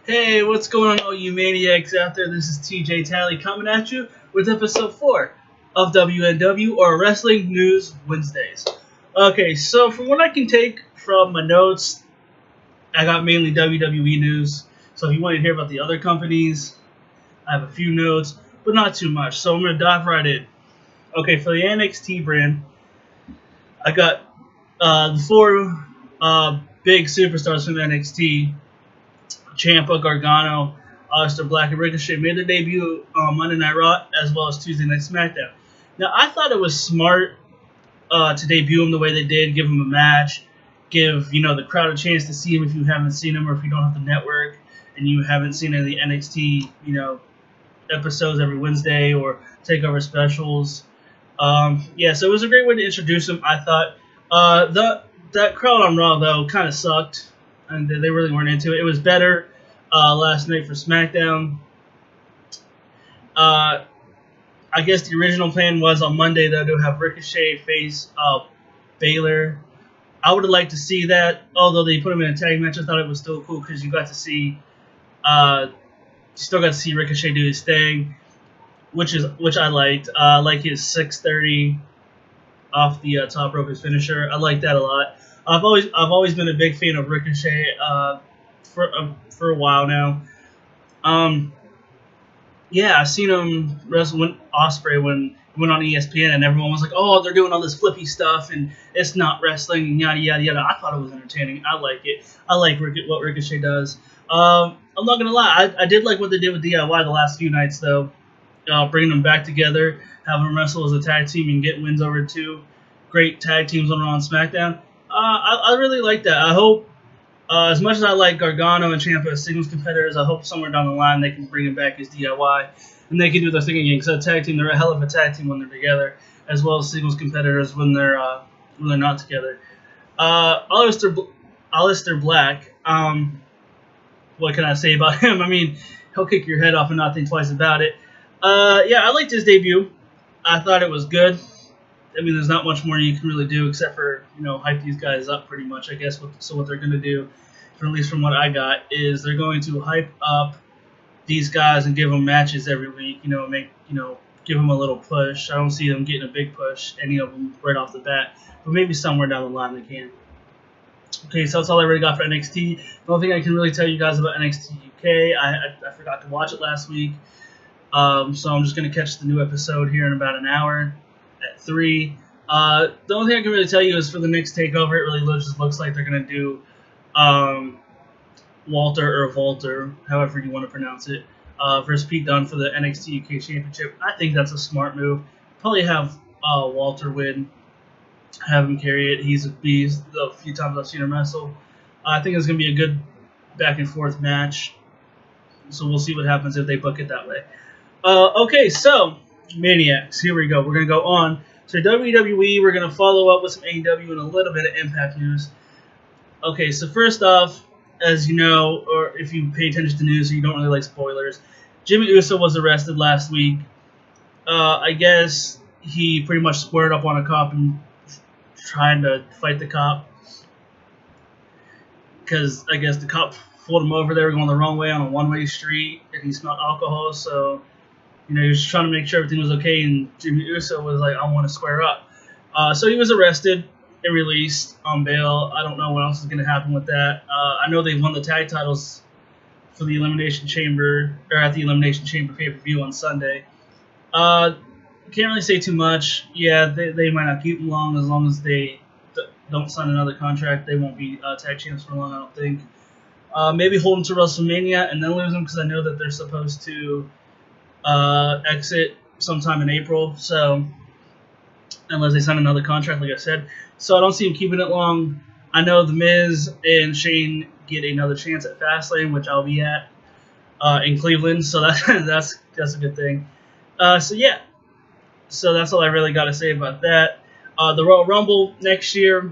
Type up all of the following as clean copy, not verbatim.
Hey, what's going on, all you maniacs out there? This is TJ Tally coming at you with episode 4 of WNW, or Wrestling News Wednesdays. Okay, so from what I can take from my notes, I got mainly WWE news. So if you want to hear about the other companies, I have a few notes, but not too much. So I'm going to dive right in. Okay, for the NXT brand, I got the four big superstars from NXT. Ciampa, Gargano, Aleister Black, and Ricochet made their debut on Monday Night Raw as well as Tuesday Night SmackDown. Now, I thought it was smart to debut them the way they did, give them a match, give the crowd a chance to see them if you haven't seen them or if you don't have the network and you haven't seen any of the NXT episodes every Wednesday or takeover specials. So it was a great way to introduce them. I thought that crowd on Raw though kind of sucked. And they really weren't into it. It was better last night for SmackDown. I guess the original plan was on Monday, though, to have Ricochet face Baylor. I would have liked to see that, although they put him in a tag match. I thought it was still cool because you got to see, Ricochet do his thing, which I liked. Like his 630 off the top rope, his finisher. I like that a lot. I've always been a big fan of Ricochet for a while now. I've seen him wrestle with Ospreay when he went on ESPN, and everyone was like, "Oh, they're doing all this flippy stuff, and it's not wrestling, and yada yada yada." I thought it was entertaining. I like it. I like what Ricochet does. I'm not gonna lie, I did like what they did with DIY the last few nights, though. Bringing them back together, having them wrestle as a tag team, and get wins over two great tag teams on Raw and SmackDown. I really like that. I hope, as much as I like Gargano and Ciampa as singles competitors, I hope somewhere down the line they can bring him back as DIY and they can do their thing again. Because a tag team, they're a hell of a tag team when they're together, as well as singles competitors when they're not together. Aleister Black. What can I say about him? I mean, he'll kick your head off and not think twice about it. I liked his debut. I thought it was good. I mean, there's not much more you can really do except for, hype these guys up pretty much, I guess. So what they're going to do, at least from what I got, is they're going to hype up these guys and give them matches every week, give them a little push. I don't see them getting a big push, any of them, right off the bat. But maybe somewhere down the line they can. Okay, so that's all I really got for NXT. The only thing I can really tell you guys about NXT UK, I forgot to watch it last week. So I'm just going to catch the new episode here in about an hour. At 3. The only thing I can really tell you is for the next takeover, it really just looks like they're going to do Walter or Volter, however you want to pronounce it, versus Pete Dunne for the NXT UK Championship. I think that's a smart move. Probably have Walter win, have him carry it. He's a beast the few times I've seen him wrestle. I think it's going to be a good back and forth match. So we'll see what happens if they book it that way. Okay, so Maniacs, here we go. We're going to go on to WWE. We're going to follow up with some AEW and a little bit of Impact news. Okay, so first off, as you know, or if you pay attention to news or you don't really like spoilers, Jimmy Uso was arrested last week. I guess he pretty much squared up on a cop and trying to fight the cop. Because I guess the cop pulled him over. They were going the wrong way on a one-way street, and he smelled alcohol, so he was just trying to make sure everything was okay, and Jimmy Uso was like, I want to square up. So he was arrested and released on bail. I don't know what else is going to happen with that. I know they won the tag titles for the Elimination Chamber, or at the Elimination Chamber pay-per-view on Sunday. Can't really say too much. Yeah, they might not keep them long as they don't sign another contract. They won't be tag champs for long, I don't think. Maybe hold them to WrestleMania and then lose them, because I know that they're supposed to exit sometime in April, so unless they sign another contract, like I said. So I don't see him keeping it long. I know The Miz and Shane get another chance at Fastlane, which I'll be at in Cleveland, so that's a good thing. So that's all I really got to say about that. The Royal Rumble next year,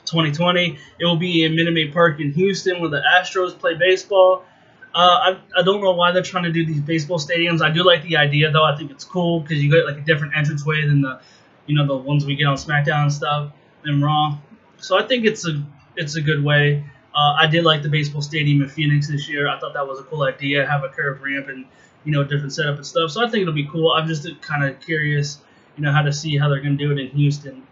2020, it will be in Minute Maid Park in Houston, where the Astros play baseball. I don't know why they're trying to do these baseball stadiums. I do like the idea, though. I think it's cool because you get like a different entranceway than the ones we get on SmackDown and stuff and Raw. So I think it's a good way I did like the baseball stadium in Phoenix this year. I thought that was a cool idea, have a curved ramp and different setup and stuff. So I think it'll be cool. I'm just kind of curious, how to see how they're gonna do it in Houston.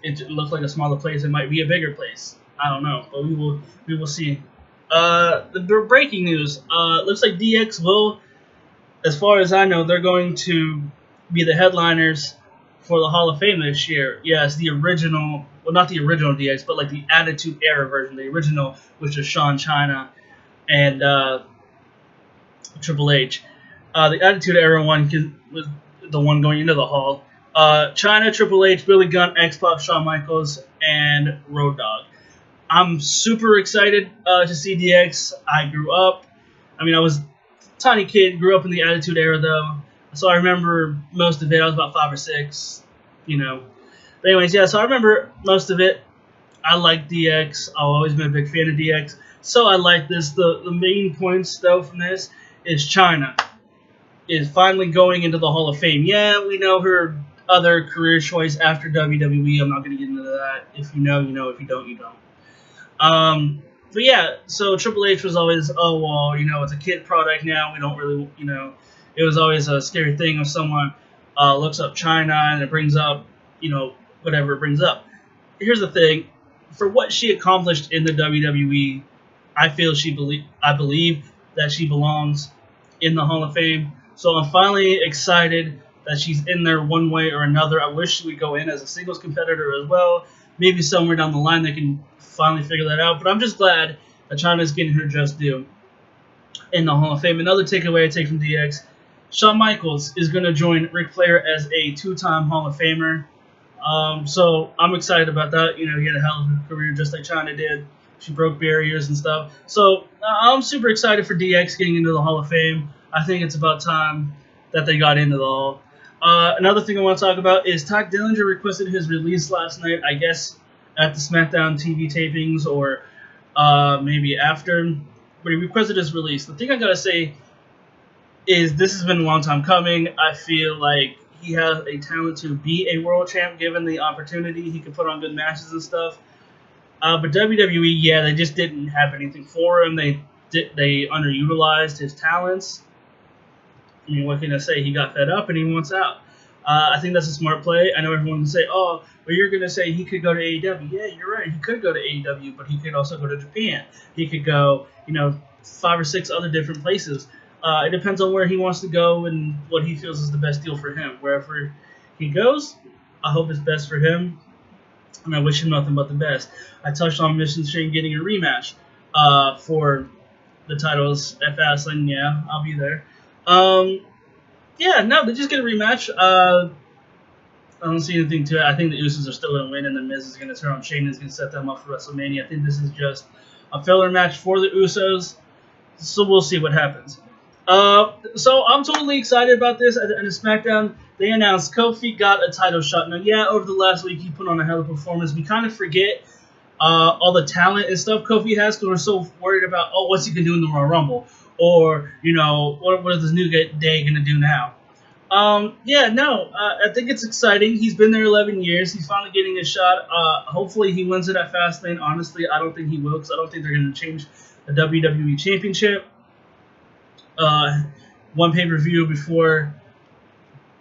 It looks like a smaller place. It might be a bigger place. I don't know, but we will see. The breaking news. Looks like DX will, as far as I know, they're going to be the headliners for the Hall of Fame this year. Yes, the original, well, not the original DX, but like the Attitude Era version, the original, which is Shawn Chyna and Triple H. The Attitude Era one was the one going into the Hall. Chyna, Triple H, Billy Gunn, X-Pac, Shawn Michaels, and Road Dogg. I'm super excited to see DX. I was a tiny kid, grew up in the Attitude Era though, so I remember most of it. I was about 5 or 6, But anyways, yeah, so I remember most of it. I like DX. I've always been a big fan of DX, so I like this. The main points though from this is Chyna is finally going into the Hall of Fame. Yeah, we know her other career choice after WWE. I'm not going to get into that. If you know, you know. If you don't, you don't. But yeah, so Triple H was always, it's a kid product now. We don't really, it was always a scary thing if someone looks up Chyna and it brings up, whatever it brings up. Here's the thing. For what she accomplished in the WWE, I believe that she belongs in the Hall of Fame. So I'm finally excited that she's in there one way or another. I wish she would go in as a singles competitor as well. Maybe somewhere down the line they can finally figure that out. But I'm just glad that Chyna's getting her just due in the Hall of Fame. Another takeaway I take from DX, Shawn Michaels is going to join Ric Flair as a 2-time Hall of Famer. So I'm excited about that. He had a hell of a career just like Chyna did. She broke barriers and stuff. So I'm super excited for DX getting into the Hall of Fame. I think it's about time that they got into the Hall. Another thing I want to talk about is Todd Dillinger requested his release last night, I guess at the SmackDown TV tapings or maybe after, but he requested his release. The thing I gotta say is this has been a long time coming. I feel like he has a talent to be a world champ given the opportunity. He could put on good matches and stuff. But WWE, yeah, they just didn't have anything for him. They underutilized his talents. I mean, what can I say? He got fed up and he wants out. I think that's a smart play. I know everyone can say, oh, but you're going to say he could go to AEW. Yeah, you're right. He could go to AEW, but he could also go to Japan. He could go, 5 or 6 other different places. It depends on where he wants to go and what he feels is the best deal for him. Wherever he goes, I hope it's best for him, and I wish him nothing but the best. I touched on Mission Shane getting a rematch for the titles at Fastlane. Yeah, I'll be there. Yeah, no, they just get a rematch. I don't see anything to it. I think the Usos are still going to win, and the Miz is going to turn on Shane and is going to set them up for WrestleMania. I think this is just a filler match for the Usos, so we'll see what happens. So I'm totally excited about this. At the end of SmackDown, they announced Kofi got a title shot. Now, yeah, over the last week, he put on a hell of a performance. We kind of forget all the talent and stuff Kofi has because we're so worried about, what's he going to do in the Royal Rumble? Or, what is this new day going to do now? I think it's exciting. He's been there 11 years. He's finally getting a shot. Hopefully he wins it at Fastlane. Honestly, I don't think he will because I don't think they're going to change the WWE Championship. One pay-per-view before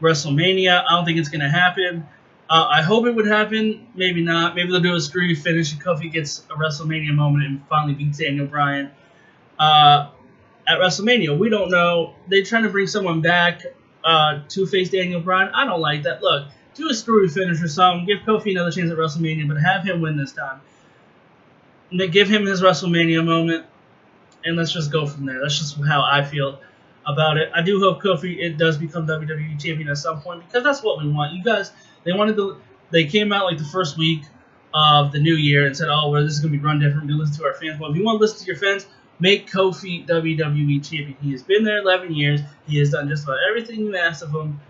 WrestleMania. I don't think it's going to happen. I hope it would happen. Maybe not. Maybe they'll do a screwy finish and Kofi gets a WrestleMania moment and finally beats Daniel Bryan. At WrestleMania, we don't know. They're trying to bring someone back to face Daniel Bryan. I don't like that. Look, do a screwy finish or something. Give Kofi another chance at WrestleMania, but have him win this time. And then give him his WrestleMania moment, and let's just go from there. That's just how I feel about it. I do hope Kofi does become WWE champion at some point because that's what we want. You guys, they came out like the first week of the new year and said, this is going to be run different. We're going to listen to our fans. Well, if you want to listen to your fans, make Kofi WWE champion. He has been there 11 years. He has done just about everything you asked of him.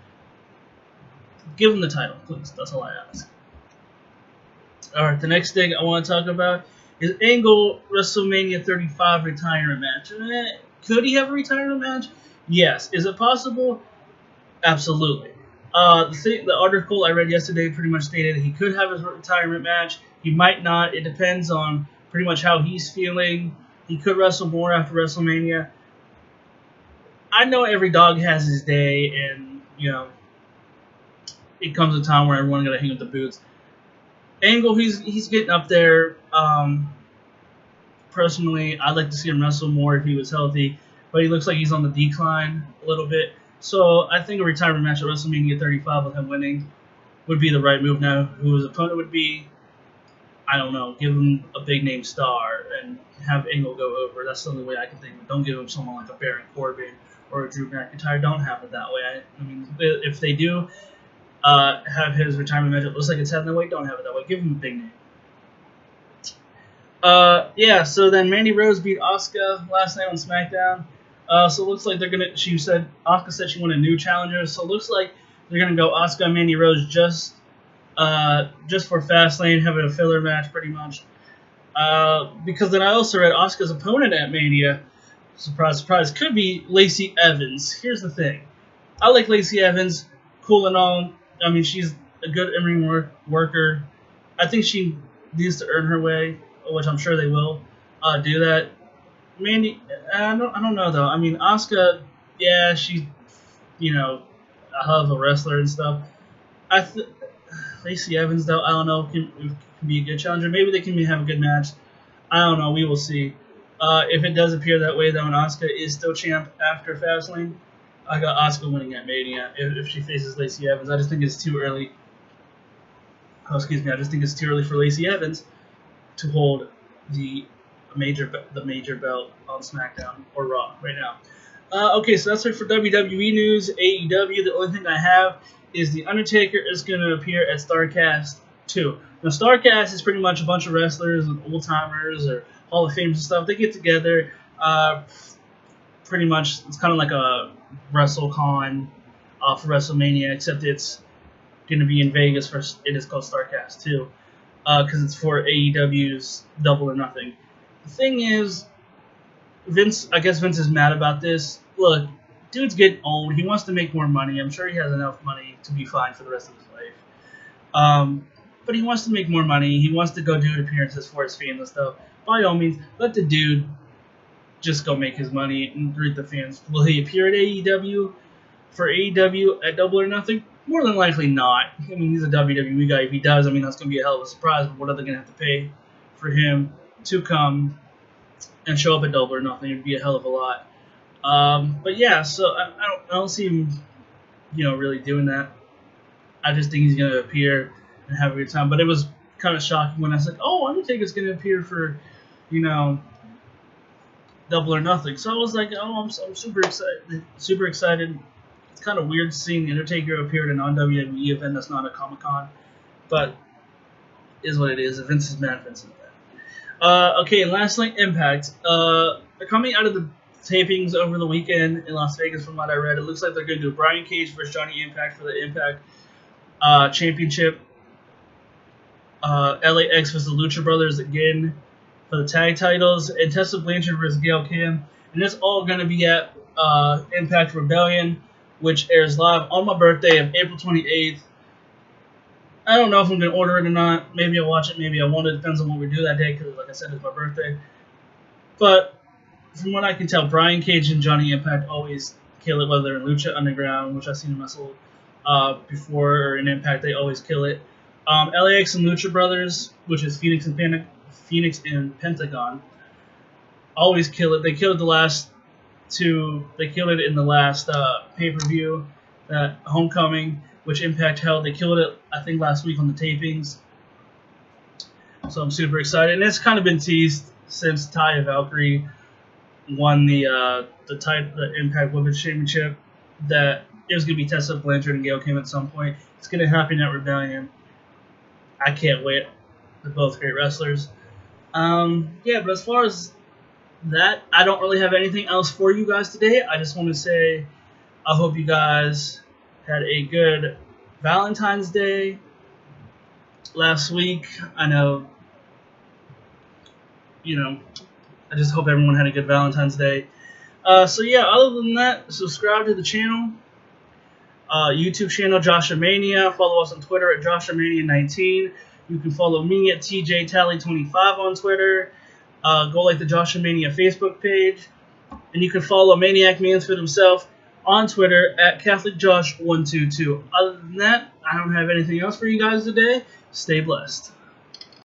Give him the title, please. That's all I ask. Alright, the next thing I want to talk about is Angle WrestleMania 35 retirement match. Could he have a retirement match? Yes. Is it possible? Absolutely. The article I read yesterday pretty much stated he could have his retirement match. He might not. It depends on pretty much how he's feeling. He could wrestle more after WrestleMania. I know every dog has his day, and it comes a time where everyone's gonna hang up the boots. Angle, he's getting up there. Personally, I'd like to see him wrestle more if he was healthy, but he looks like he's on the decline a little bit. So I think a retirement match at WrestleMania 35 with him winning would be the right move. Now, who his opponent would be, I don't know. Give him a big name star and have Angle go over. That's the only way I can think of it. Don't give him someone like a Baron Corbin or a Drew McIntyre. Don't have it that way. I mean, if they do have his retirement match, it looks like it's heading that way. Don't have it that way. Give him a big name. Yeah, so then Mandy Rose beat Asuka last night on SmackDown. So it looks like they're gonna. Asuka said she wanted a new challenger. So it looks like they're gonna go Asuka and Mandy Rose just for Fastlane, having a filler match pretty much. Because then I also read Asuka's opponent at Mania. Surprise, surprise, could be Lacey Evans. Here's the thing, I like Lacey Evans, cool and all. I mean, she's a good in-ring worker. I think she needs to earn her way, which I'm sure they will do that. Mandy, I don't know though. I mean, Asuka, yeah, she's a hell of a wrestler and stuff. Lacey Evans though, I don't know, can be a good challenger. Maybe they can have a good match. I don't know. We will see. If it does appear that way though, and Asuka is still champ after Fastlane, I got Asuka winning at Mania if she faces Lacey Evans. I just think it's too early. Oh, excuse me. I just think it's too early for Lacey Evans to hold the major belt on SmackDown or Raw right now. Okay, so that's it for WWE news. AEW, the only thing I have is The Undertaker is going to appear at StarCast 2. Now, StarCast is pretty much a bunch of wrestlers and old-timers or Hall of Famers and stuff. They get together. Pretty much, it's kind of like a WrestleCon for WrestleMania, except it's going to be in Vegas. It is called StarCast 2 because it's for AEW's Double or Nothing. The thing is, I guess Vince is mad about this. Look, dude's getting old. He wants to make more money. I'm sure he has enough money to be fine for the rest of his life. But he wants to make more money. He wants to go do appearances for his fans and stuff. By all means, let the dude just go make his money and greet the fans. Will he appear at AEW for AEW at Double or Nothing? More than likely not. I mean, he's a WWE guy. If he does, I mean, that's going to be a hell of a surprise. But what are they going to have to pay for him to come and show up at Double or Nothing? It would be a hell of a lot. But yeah, so I don't see him, really doing that. I just think he's going to appear and have a good time. But it was kind of shocking when I said, "Oh, Undertaker's going to appear for, Double or Nothing." So I was like, "Oh, I'm super excited." Super excited. It's kind of weird seeing the Undertaker appear at a non-WWE event that's not a Comic-Con, but is what it is. Vince is mad. Vince is mad. Okay, and lastly, Impact. They're coming out of the tapings over the weekend in Las Vegas. From what I read, it looks like they're going to do Brian Cage versus Johnny Impact for the Impact Championship. LAX versus the Lucha Brothers again for the tag titles, and Tessa Blanchard versus Gail Kim. And it's all going to be at Impact Rebellion, which airs live on my birthday of April 28th. I don't know if I'm going to order it or not. Maybe I'll watch it, maybe I won't. It depends on what we do that day because, like I said, it's my birthday. But from what I can tell, Brian Cage and Johnny Impact always kill it, whether in Lucha Underground, which I've seen them wrestle before, or in Impact, they always kill it. LAX and Lucha Brothers, which is Phoenix and Pentagon, always kill it. They killed it the last two. They killed it in the last pay-per-view, that Homecoming, which Impact held. They killed it, I think, last week on the tapings. So I'm super excited, and it's kind of been teased since Taya Valkyrie won the Impact Women's Championship that it was going to be Tessa Blanchard and Gail Kim at some point. It's going to happen at Rebellion. I can't wait. They're both great wrestlers. Yeah, but as far as that, I don't really have anything else for you guys today. I just want to say I hope you guys had a good Valentine's Day last week. I know, I just hope everyone had a good Valentine's Day. So yeah, other than that, subscribe to the channel. YouTube channel, Joshamania. Follow us on Twitter at Joshamania19. You can follow me at TJTally25 on Twitter. go like the Joshua Mania Facebook page. And you can follow Maniac Mansfield himself on Twitter at CatholicJosh122. Other than that, I don't have anything else for you guys today. Stay blessed.